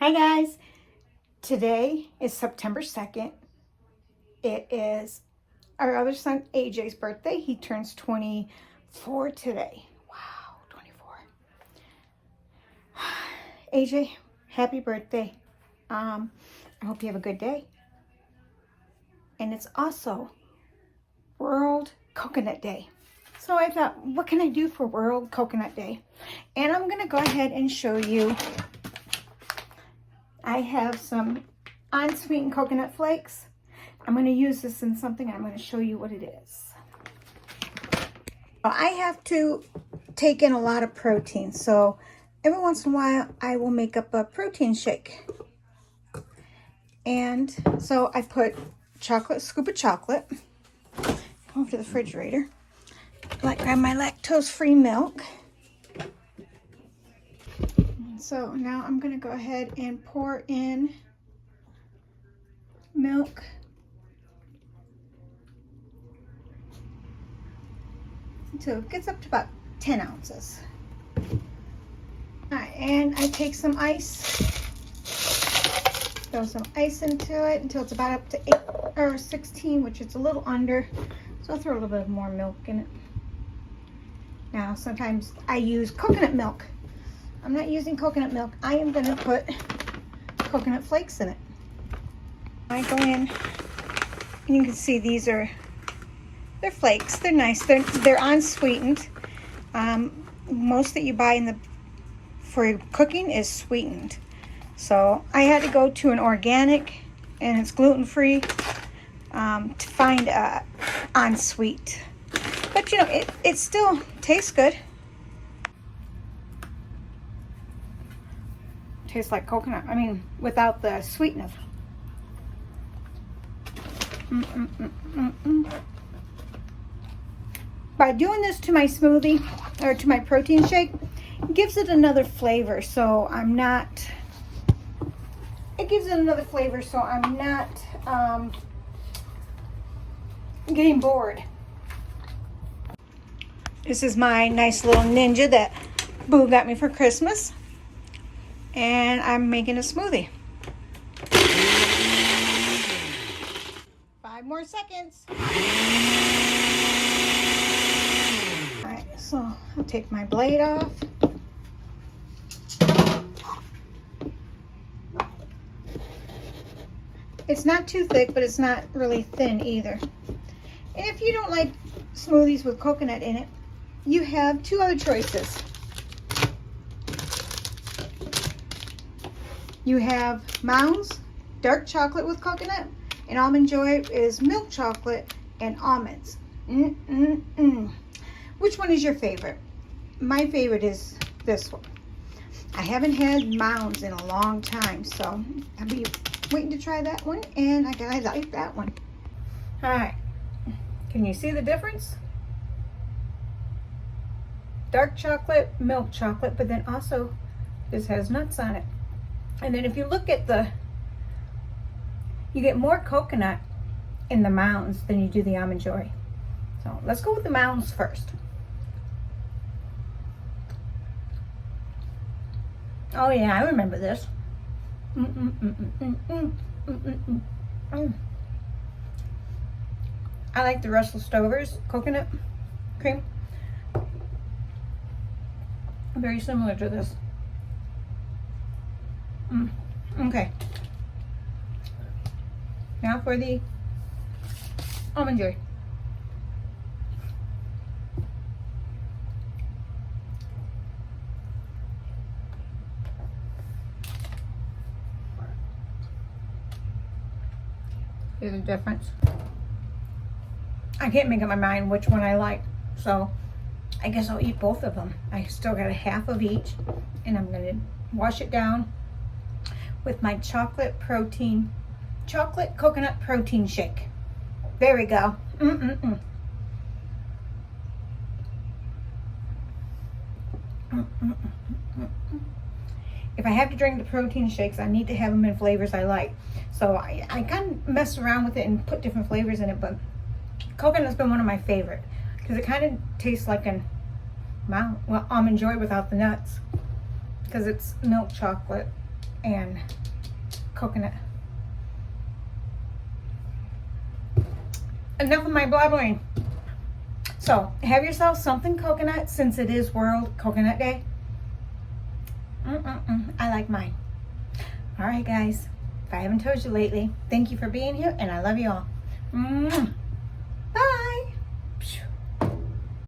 Hi guys, today is September 2nd. It is our other son AJ's birthday. He turns 24 today. Wow, 24. AJ, happy birthday. I hope you have a good day. And it's also World Coconut Day. So I thought, what can I do for World Coconut Day? And I'm going to go ahead and show you. I have some unsweetened coconut flakes. I'm going to use this in something. I'm going to show you what it is. I have to take in a lot of protein, so every once in a while I will make up a protein shake. And so I put chocolate, scoop of chocolate, go over to the refrigerator, grab my lactose-free milk. So now I'm going to go ahead and pour in milk. So it gets up to about 10 ounces. All right, and I take some ice, throw some ice into it until it's about up to 8 or 16, which is a little under. So I'll throw a little bit more milk in it. Now, sometimes I use coconut milk. I'm not using coconut milk. I am going to put coconut flakes in it. I go in, and you can see they're flakes. They're nice. They're unsweetened. Most that you buy for cooking is sweetened. So I had to go to an organic, and it's gluten-free, to find unsweet. But you know, it still tastes good. Tastes like coconut. I mean, without the sweetness. By doing this to my smoothie or to my protein shake, it gives it another flavor. So I'm not. It gives it another flavor, so I'm not getting bored. This is my nice little Ninja that Boo got me for Christmas. And I'm making a smoothie. 5 more seconds. All right, so I'll take my blade off. It's not too thick, but it's not really thin either. And if you don't like smoothies with coconut in it, you have 2 other choices. You have Mounds, dark chocolate with coconut, and Almond Joy is milk chocolate and almonds. Which one is your favorite? My favorite is this one. I haven't had Mounds in a long time, so I'll be waiting to try that one, and I like that one. All right, can you see the difference? Dark chocolate, milk chocolate, but then also this has nuts on it. And then if you look at you get more coconut in the Mounds than you do the Almond Joy. So let's go with the Mounds first. Oh yeah, I remember this. I like the Russell Stover's coconut cream. Very similar to this. Okay. Now for the Almond Joy. There's a difference. I can't make up my mind which one I like, so I guess I'll eat both of them. I still got a half of each, and I'm going to wash it down with my chocolate coconut protein shake. There we go. If I have to drink the protein shakes, I need to have them in flavors I like. So I kind of mess around with it and put different flavors in it, but coconut's been one of my favorite because it kind of tastes like Almond Joy without the nuts, because it's milk chocolate and coconut. Enough of my blabbering. So have yourself something coconut, since it is World Coconut Day. I like mine. All right, guys. If I haven't told you lately, thank you for being here, and I love you all.